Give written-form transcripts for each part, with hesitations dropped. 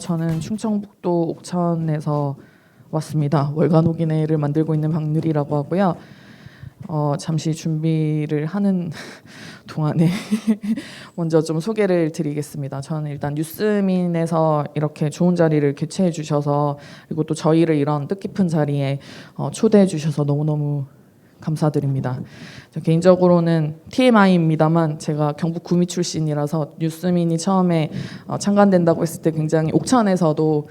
저는 충청북도 옥천에서 왔습니다. 월간 호기내를 만들고 있는 박누리라고 하고요. 잠시 준비를 하는 동안에 먼저 좀 소개를 드리겠습니다. 저는 일단 뉴스민에서 이렇게 좋은 자리를 개최해 주셔서, 그리고 또 저희를 이런 뜻깊은 자리에 초대해 주셔서 너무너무 감사드립니다. 개인적으로는 TMI입니다만 제가 경북 구미 출신이라서 뉴스민이 처음에 창간된다고 했을 때 굉장히 옥천에서도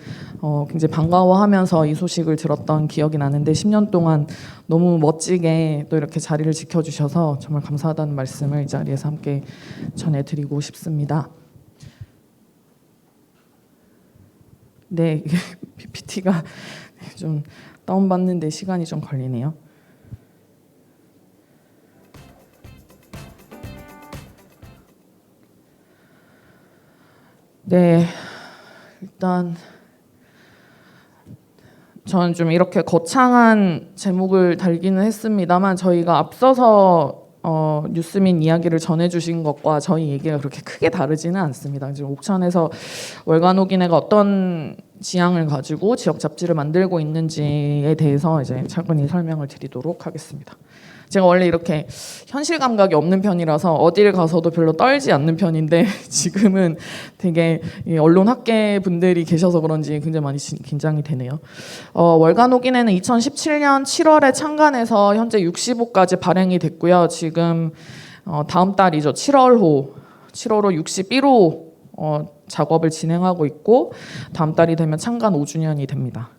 굉장히 반가워하면서 이 소식을 들었던 기억이 나는데, 10년 동안 너무 멋지게 또 이렇게 자리를 지켜주셔서 정말 감사하다는 말씀을 이 자리에서 함께 전해드리고 싶습니다. 네, PPT가 좀 다운받는데 시간이 좀 걸리네요. 네, 일단 저는 좀 이렇게 거창한 제목을 달기는 했습니다만, 저희가 앞서서 뉴스민 이야기를 전해주신 것과 저희 얘기가 그렇게 크게 다르지는 않습니다. 지금 옥천에서 월간 호기내가 어떤 지향을 가지고 지역 잡지를 만들고 있는지에 대해서 이제 차근히 설명을 드리도록 하겠습니다. 제가 원래 이렇게 현실 감각이 없는 편이라서 어딜 가서도 별로 떨지 않는 편인데, 지금은 되게 언론 학계 분들이 계셔서 그런지 굉장히 많이 긴장이 되네요. 월간 호기내는 2017년 7월에 창간해서 현재 65까지 발행이 됐고요. 지금 다음 달이죠. 7월호 61호 작업을 진행하고 있고, 다음 달이 되면 창간 5주년이 됩니다.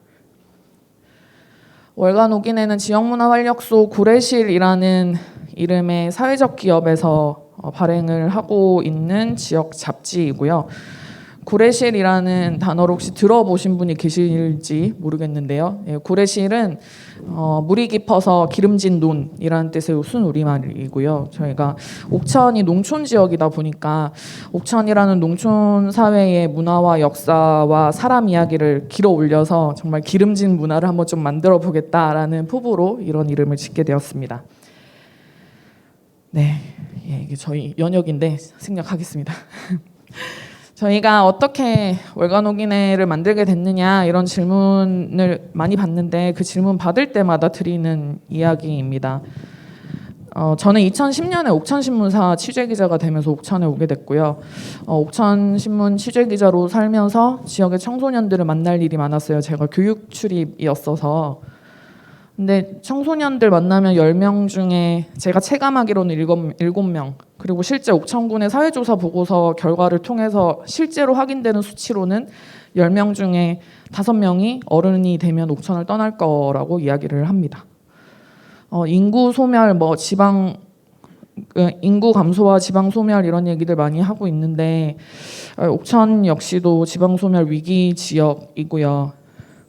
월간 호기내는 지역문화활력소 구례실이라는 이름의 사회적 기업에서 발행을 하고 있는 지역 잡지이고요. 구례실이라는 단어를 혹시 들어보신 분이 계실지 모르겠는데요. 구례실은 물이 깊어서 기름진 논이라는 뜻의 순우리말이고요. 저희가 옥천이 농촌 지역이다 보니까 옥천이라는 농촌 사회의 문화와 역사와 사람 이야기를 길어 올려서 정말 기름진 문화를 한번 좀 만들어 보겠다라는 포부로 이런 이름을 짓게 되었습니다. 네, 이게 저희 연역인데 생략하겠습니다. 저희가 어떻게 월간 호기내를 만들게 됐느냐, 이런 질문을 많이 받는데, 그 질문 받을 때마다 드리는 이야기입니다. 저는 2010년에 옥천신문사 취재기자가 되면서 옥천에 오게 됐고요. 옥천신문 취재기자로 살면서 지역의 청소년들을 만날 일이 많았어요. 제가 교육 출입이었어서. 근데 청소년들 만나면 10명 중에 제가 체감하기로는 7명, 그리고 실제 옥천군의 사회조사 보고서 결과를 통해서 실제로 확인되는 수치로는 10명 중에 5명이 어른이 되면 옥천을 떠날 거라고 이야기를 합니다. 인구 소멸, 인구 감소와 지방 소멸 이런 얘기들 많이 하고 있는데, 옥천 역시도 지방 소멸 위기 지역이고요.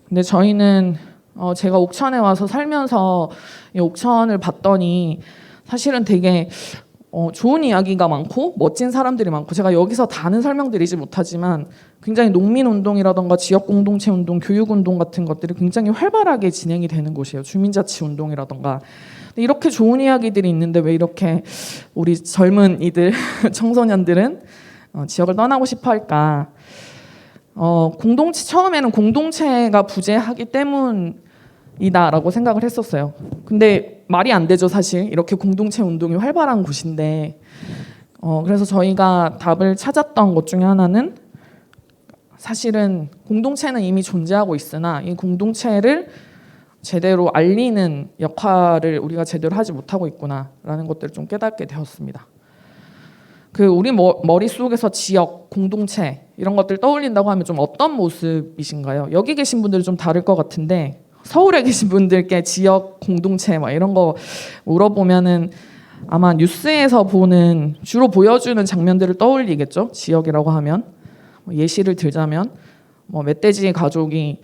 근데 저희는 제가 옥천에 와서 살면서 이 옥천을 봤더니 사실은 되게 좋은 이야기가 많고 멋진 사람들이 많고, 제가 여기서 다는 설명드리지 못하지만 굉장히 농민운동이라던가 지역공동체운동, 교육운동 같은 것들이 굉장히 활발하게 진행이 되는 곳이에요. 주민자치운동이라던가. 이렇게 좋은 이야기들이 있는데 왜 이렇게 우리 젊은 이들, 청소년들은 지역을 떠나고 싶어 할까? 처음에는 공동체가 부재하기 때문이다라고 생각을 했었어요. 근데 말이 안 되죠, 사실. 이렇게 공동체 운동이 활발한 곳인데. 그래서 저희가 답을 찾았던 것 중에 하나는, 사실은 공동체는 이미 존재하고 있으나 이 공동체를 제대로 알리는 역할을 우리가 제대로 하지 못하고 있구나라는 것들을 좀 깨닫게 되었습니다. 우리 머릿속에서 지역, 공동체 이런 것들 떠올린다고 하면 좀 어떤 모습이신가요? 여기 계신 분들은 좀 다를 것 같은데, 서울에 계신 분들께 지역, 공동체 이런 거 물어보면은 아마 뉴스에서 주로 보여주는 장면들을 떠올리겠죠? 지역이라고 하면. 예시를 들자면 멧돼지 가족이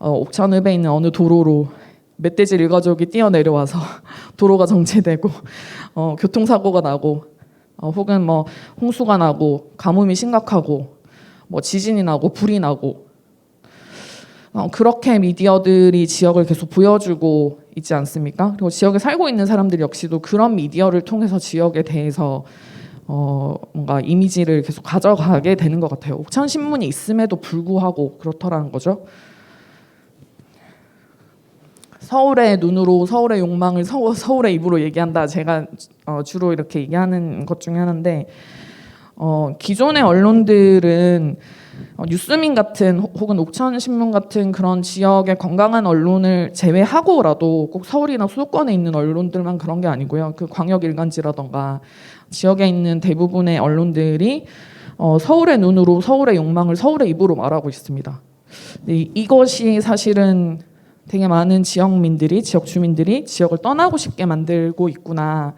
옥천읍에 있는 어느 도로로 멧돼지 일가족이 뛰어내려와서 도로가 정체되고 교통사고가 나고, 혹은 홍수가 나고 가뭄이 심각하고 지진이 나고 불이 나고, 그렇게 미디어들이 지역을 계속 보여주고 있지 않습니까? 그리고 지역에 살고 있는 사람들 역시도 그런 미디어를 통해서 지역에 대해서 뭔가 이미지를 계속 가져가게 되는 것 같아요. 옥천 신문이 있음에도 불구하고 그렇더라는 거죠. 서울의 눈으로 서울의 욕망을 서울의 입으로 얘기한다. 제가 주로 이렇게 얘기하는 것 중에 하나인데 기존의 언론들은 뉴스민 같은 혹은 옥천신문 같은 그런 지역의 건강한 언론을 제외하고라도 꼭 서울이나 수도권에 있는 언론들만 그런 게 아니고요. 그 광역일간지라던가 지역에 있는 대부분의 언론들이 서울의 눈으로 서울의 욕망을 서울의 입으로 말하고 있습니다. 이것이 사실은 되게 많은 지역민들이, 지역 주민들이 지역을 떠나고 싶게 만들고 있구나.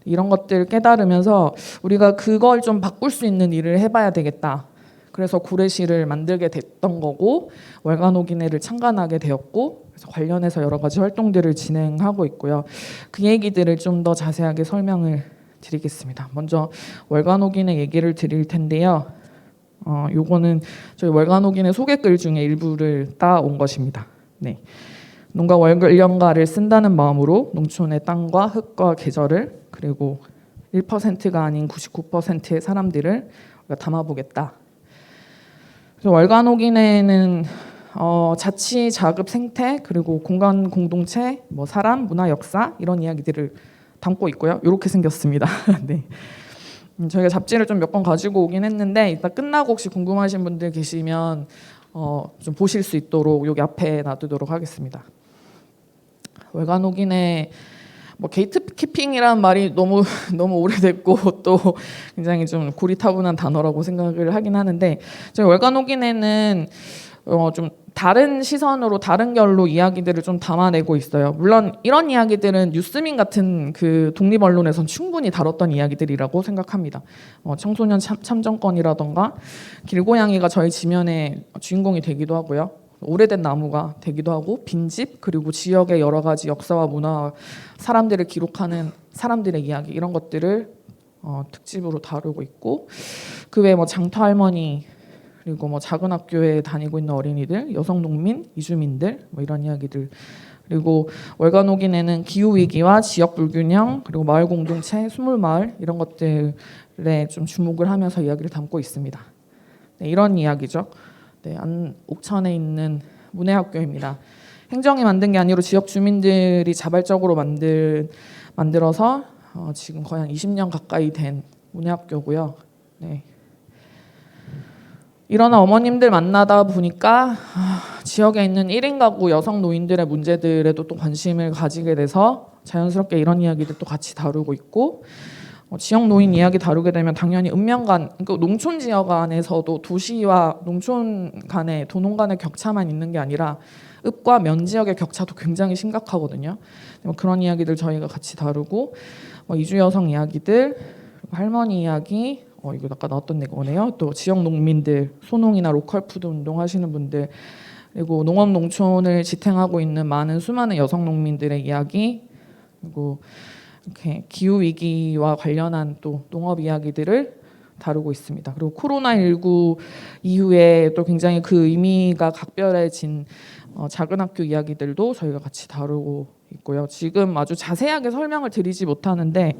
이런 것들을 깨달으면서 우리가 그걸 좀 바꿀 수 있는 일을 해봐야 되겠다. 그래서 구례시를 만들게 됐던 거고 월간오기내를 창간하게 되었고 그래서 관련해서 여러 가지 활동들을 진행하고 있고요. 그 얘기들을 좀 더 자세하게 설명을 드리겠습니다. 먼저 월간오기내 얘기를 드릴 텐데요. 요거는 저희 월간오기내 소개글 중에 일부를 따온 것입니다. 네. 농가 월연가를 쓴다는 마음으로 농촌의 땅과 흙과 계절을 그리고 1%가 아닌 99%의 사람들을 우리가 담아보겠다. 그래서 월간오기내는 자치, 자급, 생태 그리고 공간 공동체, 뭐 사람, 문화, 역사 이런 이야기들을 담고 있고요. 이렇게 생겼습니다. 네. 저희가 잡지를 좀 몇 권 가지고 오긴 했는데 이따 끝나고 혹시 궁금하신 분들 계시면 좀 보실 수 있도록 여기 앞에 놔두도록 하겠습니다. 월간오기내 뭐 게이트키핑이라는 말이 너무 오래됐고 또 굉장히 좀 고리타분한 단어라고 생각을 하긴 하는데 저희 월간오기내는 좀 다른 시선으로 다른 결로 이야기들을 좀 담아내고 있어요. 물론 이런 이야기들은 뉴스민 같은 그 독립 언론에선 충분히 다뤘던 이야기들이라고 생각합니다. 청소년 참정권이라던가 길고양이가 저희 지면의 주인공이 되기도 하고요. 오래된 나무가 되기도 하고 빈집 그리고 지역의 여러 가지 역사와 문화 사람들을 기록하는 사람들의 이야기 이런 것들을 특집으로 다루고 있고 그 외에 뭐 장터 할머니 그리고 뭐 작은 학교에 다니고 있는 어린이들 여성 농민 이주민들 뭐 이런 이야기들 그리고 월간오기내는 기후 위기와 지역 불균형 그리고 마을 공동체 수물마을 이런 것들에 좀 주목을 하면서 이야기를 담고 있습니다. 네, 이런 이야기죠. 네, 옥천에 있는 문해학교입니다. 행정이 만든 게 아니라 지역 주민들이 자발적으로 만들어서 지금 거의 한 20년 가까이 된 문해학교고요. 네. 일어나 어머님들 만나다 보니까 지역에 있는 1인 가구 여성 노인들의 문제들에도 또 관심을 가지게 돼서 자연스럽게 이런 이야기들도 같이 다루고 있고 지역 노인 이야기 다루게 되면 당연히 읍면 간 그러니까 농촌 지역 안에서도 도시와 농촌 간의 도농 간의 격차만 있는 게 아니라 읍과 면 지역의 격차도 굉장히 심각하거든요. 그런 이야기들 저희가 같이 다루고 이주 여성 이야기들 할머니 이야기 이거 아까 나왔던 거네요. 또 지역 농민들 소농이나 로컬 푸드 운동하시는 분들 그리고 농업 농촌을 지탱하고 있는 수많은 여성 농민들의 이야기 그리고 이렇게 기후 위기와 관련한 또 농업 이야기들을 다루고 있습니다. 그리고 코로나19 이후에 또 굉장히 그 의미가 각별해진 작은 학교 이야기들도 저희가 같이 다루고 있고요. 지금 아주 자세하게 설명을 드리지 못하는데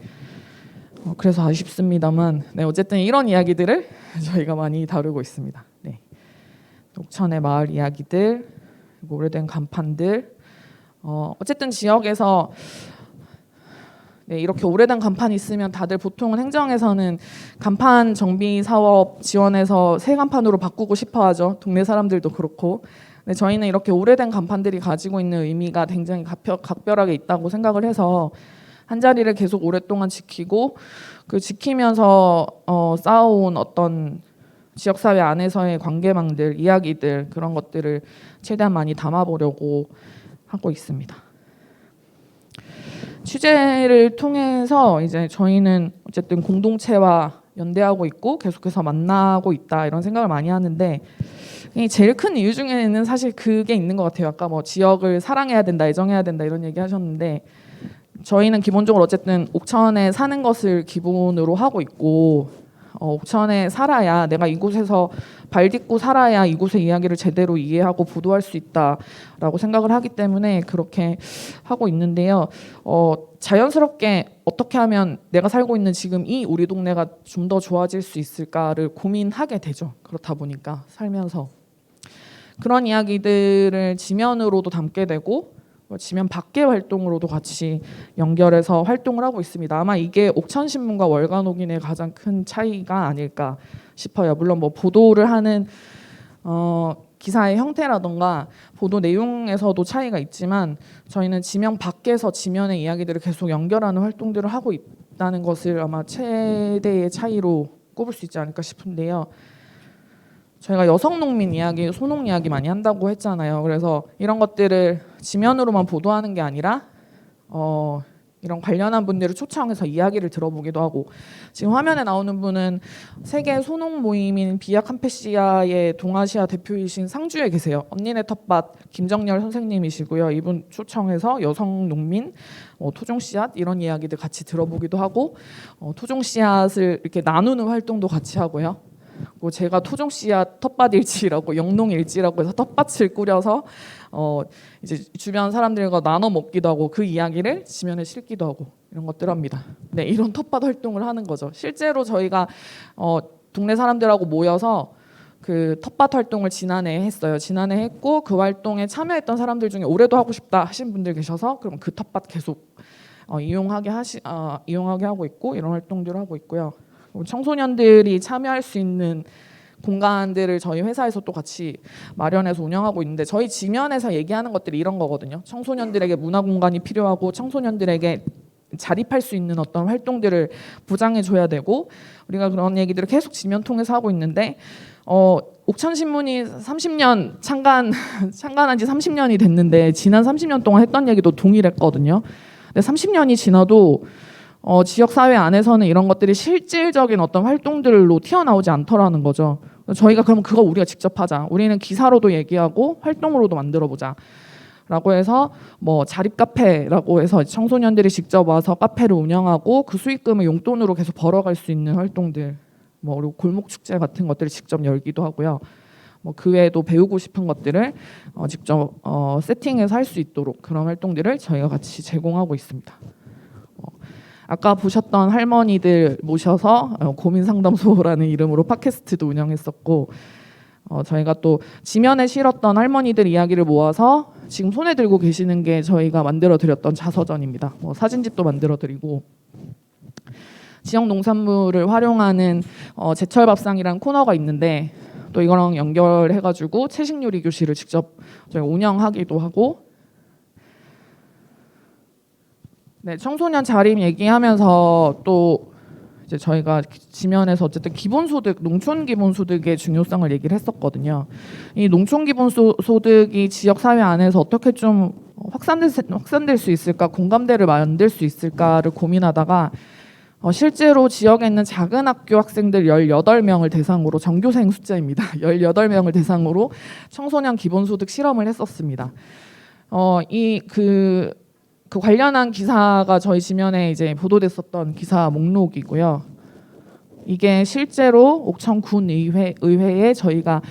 그래서 아쉽습니다만 네, 어쨌든 이런 이야기들을 저희가 많이 다루고 있습니다. 네. 옥천의 마을 이야기들 그리고 오래된 간판들 어쨌든 지역에서 네, 이렇게 오래된 간판이 있으면 다들 보통은 행정에서는 간판 정비 사업 지원해서 새 간판으로 바꾸고 싶어 하죠. 동네 사람들도 그렇고. 근데 저희는 이렇게 오래된 간판들이 가지고 있는 의미가 굉장히 각별하게 있다고 생각을 해서 한 자리를 계속 오랫동안 지키고 그 지키면서 쌓아온 어떤 지역사회 안에서의 관계망들, 이야기들 그런 것들을 최대한 많이 담아보려고 하고 있습니다. 취재를 통해서 이제 저희는 어쨌든 공동체와 연대하고 있고 계속해서 만나고 있다 이런 생각을 많이 하는데 제일 큰 이유 중에는 사실 그게 있는 것 같아요. 아까 뭐 지역을 사랑해야 된다, 애정해야 된다 이런 얘기 하셨는데 저희는 기본적으로 어쨌든 옥천에 사는 것을 기본으로 하고 있고 옥천에 살아야, 내가 이곳에서 발 딛고 살아야 이곳의 이야기를 제대로 이해하고 보도할 수 있다라고 생각을 하기 때문에 그렇게 하고 있는데요. 자연스럽게 어떻게 하면 내가 살고 있는 지금 이 우리 동네가 좀 더 좋아질 수 있을까를 고민하게 되죠. 그렇다 보니까 살면서 그런 이야기들을 지면으로도 담게 되고 지면 밖의 활동으로도 같이 연결해서 활동을 하고 있습니다. 아마 이게 옥천신문과 월간옥인의 가장 큰 차이가 아닐까 싶어요. 물론 뭐 보도를 하는 기사의 형태라던가 보도 내용에서도 차이가 있지만 저희는 지면 밖에서 지면의 이야기들을 계속 연결하는 활동들을 하고 있다는 것을 아마 최대의 차이로 꼽을 수 있지 않을까 싶은데요. 저희가 여성 농민 이야기, 소농 이야기 많이 한다고 했잖아요. 그래서 이런 것들을 지면으로만 보도하는 게 아니라 이런 관련한 분들을 초청해서 이야기를 들어보기도 하고, 지금 화면에 나오는 분은 세계 소농 모임인 비아캄페시아의 동아시아 대표이신 상주에 계세요. 언니네 텃밭 김정열 선생님이시고요. 이분 초청해서 여성 농민, 토종 씨앗 이런 이야기들 같이 들어보기도 하고, 토종 씨앗을 이렇게 나누는 활동도 같이 하고요. 제가 토종 씨앗 텃밭 일지라고, 영농 일지라고 해서 텃밭을 꾸려서 이제 주변 사람들과 나눠 먹기도 하고 그 이야기를 지면에 실기도 하고 이런 것들 합니다. 네, 이런 텃밭 활동을 하는 거죠. 실제로 저희가 동네 사람들하고 모여서 그 텃밭 활동을 지난해 했어요. 지난해 했고 그 활동에 참여했던 사람들 중에 올해도 하고 싶다 하신 분들 계셔서 그럼 그 텃밭 계속 이용하게 하고 있고 이런 활동들을 하고 있고요. 청소년들이 참여할 수 있는 공간들을 저희 회사에서 또 같이 마련해서 운영하고 있는데, 저희 지면에서 얘기하는 것들이 이런 거거든요. 청소년들에게 문화 공간이 필요하고 청소년들에게 자립할 수 있는 어떤 활동들을 보장해 줘야 되고, 우리가 그런 얘기들을 계속 지면 통해서 하고 있는데 옥천신문이 30년 창간한 지 30년이 됐는데 지난 30년 동안 했던 얘기도 동일했거든요. 근데 30년이 지나도 지역사회 안에서는 이런 것들이 실질적인 어떤 활동들로 튀어나오지 않더라는 거죠. 저희가 그럼 그거 우리가 직접 하자. 우리는 기사로도 얘기하고 활동으로도 만들어보자. 라고 해서 뭐 자립카페라고 해서 청소년들이 직접 와서 카페를 운영하고 그 수익금을 용돈으로 계속 벌어갈 수 있는 활동들, 그리고 골목축제 같은 것들을 직접 열기도 하고요. 그 외에도 배우고 싶은 것들을 직접 세팅해서 할 수 있도록 그런 활동들을 저희가 같이 제공하고 있습니다. 아까 보셨던 할머니들 모셔서 고민상담소라는 이름으로 팟캐스트도 운영했었고, 저희가 또 지면에 실었던 할머니들 이야기를 모아서 지금 손에 들고 계시는 게 저희가 만들어드렸던 자서전입니다. 사진집도 만들어드리고, 지역 농산물을 활용하는 제철밥상이라는 코너가 있는데 또 이거랑 연결해가지고 채식요리 교실을 직접 저희 운영하기도 하고, 네, 청소년 자립 얘기하면서 또 이제 저희가 지면에서 어쨌든 기본소득, 농촌 기본소득의 중요성을 얘기를 했었거든요. 이 농촌 기본소득이 지역 사회 안에서 어떻게 좀 확산될 수 있을까, 공감대를 만들 수 있을까를 고민하다가 실제로 지역에 있는 작은 학교 학생들 18명을 대상으로, 전교생 숫자입니다. 18명을 대상으로 청소년 기본소득 실험을 했었습니다. 그 관련한 기사가 저희 지면에 이제 보도됐었던 기사 목록이고요. 이게 실제로 옥천군 의회에 저희가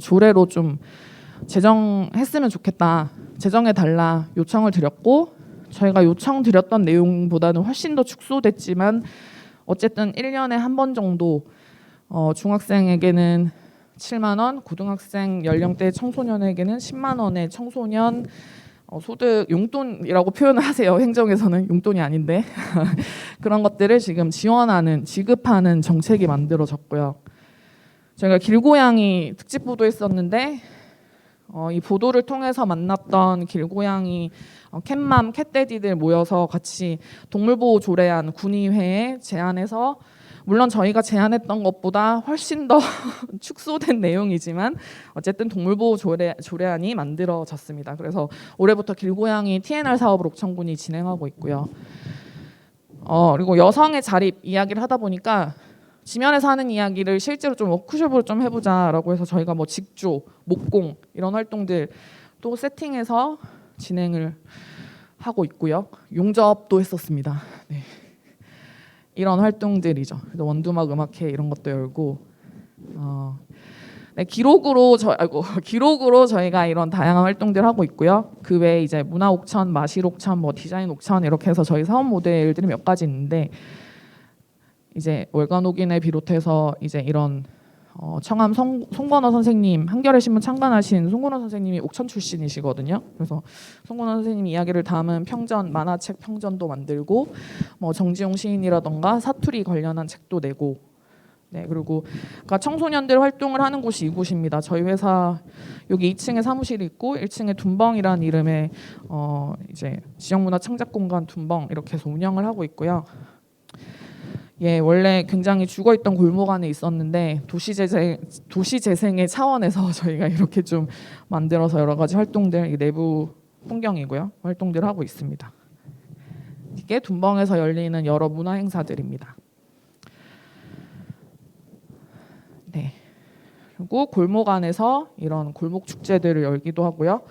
조례로 좀 제정했으면 좋겠다, 제정해달라 요청을 드렸고, 저희가 요청드렸던 내용보다는 훨씬 더 축소됐지만 어쨌든 1년에 한 번 정도 중학생에게는 7만 원, 고등학생 연령대 청소년에게는 10만 원의 청소년 소득 용돈이라고 표현을 하세요. 행정에서는 용돈이 아닌데 그런 것들을 지금 지급하는 정책이 만들어졌고요. 저희가 길고양이 특집 보도했었는데 이 보도를 통해서 만났던 길고양이 캣맘, 캣데디들 모여서 같이 동물보호 조례안 군의회에 제안해서, 물론 저희가 제안했던 것보다 훨씬 더 축소된 내용이지만 어쨌든 동물보호 조례안이 만들어졌습니다. 그래서 올해부터 길고양이 TNR 사업을 옥천군이 진행하고 있고요. 그리고 여성의 자립 이야기를 하다 보니까 지면에서 하는 이야기를 실제로 좀 워크숍으로 좀 해보자라고 해서 저희가 직조, 목공 이런 활동들 또 세팅해서 진행을 하고 있고요. 용접도 했었습니다. 네. 이런 활동들이죠. 그래서 원두막 음악회 이런 것도 열고 네, 기록으로 저희가 이런 다양한 활동들 하고 있고요. 그 외에 이제 문화 옥천, 마실 옥천, 뭐 디자인 옥천 이렇게 해서 저희 사업 모델들이 몇 가지 있는데 이제 월간옥인을 비롯해서 이제 이런 청암 송건호 선생님 한겨레 신문 창간하신 송건호 선생님이 옥천 출신이시거든요. 그래서 송건호 선생님 이야기를 담은 평전 만화책 평전도 만들고 뭐 정지용 시인이라던가 사투리 관련한 책도 내고 네 그리고 그러니까 청소년들 활동을 하는 곳이 이곳입니다. 저희 회사 여기 2층에 사무실이 있고 1층에 둔벙이라는 이름의 이제 지역문화 창작 공간 둔벙 이렇게 해서 운영을 하고 있고요. 예, 원래 굉장히 죽어있던 골목 안에 있었는데 도시재생의 차원에서 저희가 이렇게 좀 만들어서 여러 가지 활동들 내부 풍경이고요. 활동들을 하고 있습니다. 이게 둔벙에서 열리는 여러 문화 행사들입니다. 네. 그리고 골목 안에서 이런 골목 축제들을 열기도 하고요.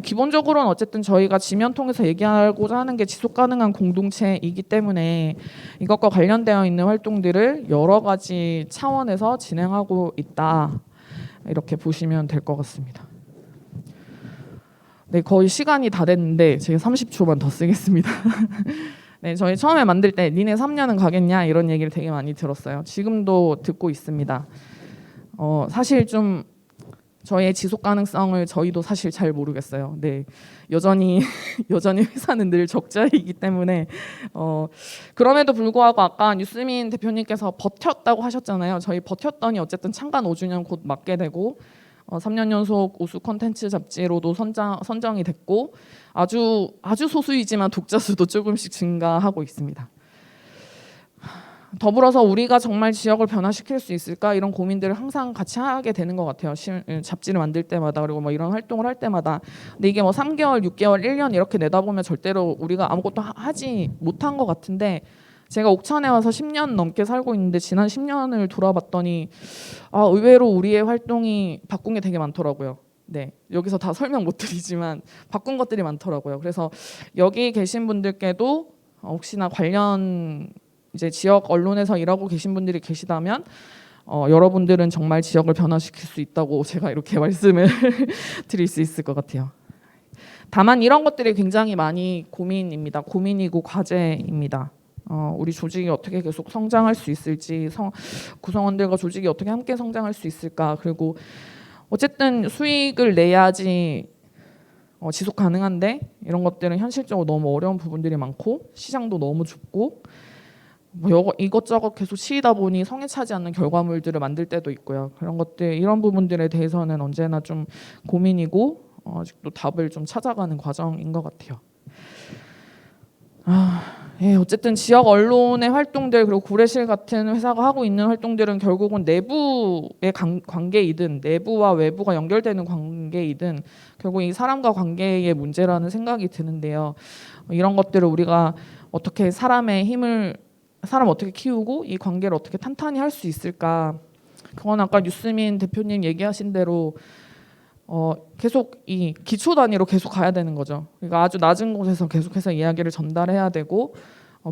기본적으로는 어쨌든 저희가 지면 통해서 얘기하고자 하는 게 지속 가능한 공동체이기 때문에 이것과 관련되어 있는 활동들을 여러 가지 차원에서 진행하고 있다. 이렇게 보시면 될 것 같습니다. 네, 거의 시간이 다 됐는데 제가 30초만 더 쓰겠습니다. 네, 저희 처음에 만들 때 니네 3년은 가겠냐 이런 얘기를 되게 많이 들었어요. 지금도 듣고 있습니다. 사실 좀 저희의 지속 가능성을 저희도 사실 잘 모르겠어요. 네, 여전히 회사는 늘 적자이기 때문에 그럼에도 불구하고 아까 유스민 대표님께서 버텼다고 하셨잖아요. 저희 버텼더니 어쨌든 창간 5주년 곧 맞게 되고 3년 연속 우수 콘텐츠 잡지로도 선정이 됐고 아주 소수이지만 독자 수도 조금씩 증가하고 있습니다. 더불어서 우리가 정말 지역을 변화시킬 수 있을까 이런 고민들을 항상 같이 하게 되는 것 같아요. 잡지를 만들 때마다 그리고 뭐 이런 활동을 할 때마다. 근데 이게 뭐 3개월, 6개월, 1년 이렇게 내다보면 절대로 우리가 아무것도 하지 못한 것 같은데 제가 옥천에 와서 10년 넘게 살고 있는데 지난 10년을 돌아봤더니 의외로 우리의 활동이 바꾼 게 되게 많더라고요. 네, 여기서 다 설명 못 드리지만 바꾼 것들이 많더라고요. 그래서 여기 계신 분들께도 혹시나 관련 이제 지역 언론에서 일하고 계신 분들이 계시다면 여러분들은 정말 지역을 변화시킬 수 있다고 제가 이렇게 말씀을 드릴 수 있을 것 같아요. 다만 이런 것들이 굉장히 많이 고민입니다. 고민이고 과제입니다. 우리 조직이 어떻게 계속 성장할 수 있을지, 구성원들과 조직이 어떻게 함께 성장할 수 있을까. 그리고 어쨌든 수익을 내야지 지속 가능한데 이런 것들은 현실적으로 너무 어려운 부분들이 많고 시장도 너무 좁고 뭐 이것저것 계속 치이다 보니 성에 차지 않는 결과물들을 만들 때도 있고요. 이런 부분들에 대해서는 언제나 좀 고민이고 아직도 답을 좀 찾아가는 과정인 것 같아요. 예, 어쨌든 지역 언론의 활동들 그리고 구례실 같은 회사가 하고 있는 활동들은 결국은 내부의 관계이든 내부와 외부가 연결되는 관계이든 결국 이 사람과 관계의 문제라는 생각이 드는데요. 이런 것들을 우리가 어떻게 사람 어떻게 키우고 이 관계를 어떻게 탄탄히 할 수 있을까? 그건 아까 유스민 대표님 얘기하신 대로 계속 이 기초 단위로 계속 가야 되는 거죠. 그러니까 아주 낮은 곳에서 계속해서 이야기를 전달해야 되고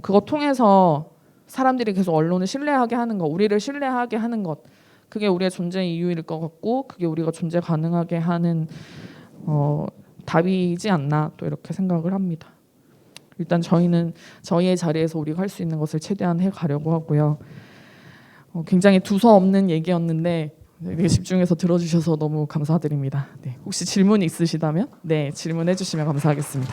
그거 통해서 사람들이 계속 언론을 신뢰하게 하는 것, 우리를 신뢰하게 하는 것, 그게 우리의 존재 이유일 것 같고 그게 우리가 존재 가능하게 하는 답이지 않나 또 이렇게 생각을 합니다. 일단 저희는 저희의 자리에서 우리가 할 수 있는 것을 최대한 해가려고 하고요. 굉장히 두서없는 얘기였는데 되게 집중해서 들어주셔서 너무 감사드립니다. 네, 혹시 질문이 있으시다면 질문해 주시면 감사하겠습니다.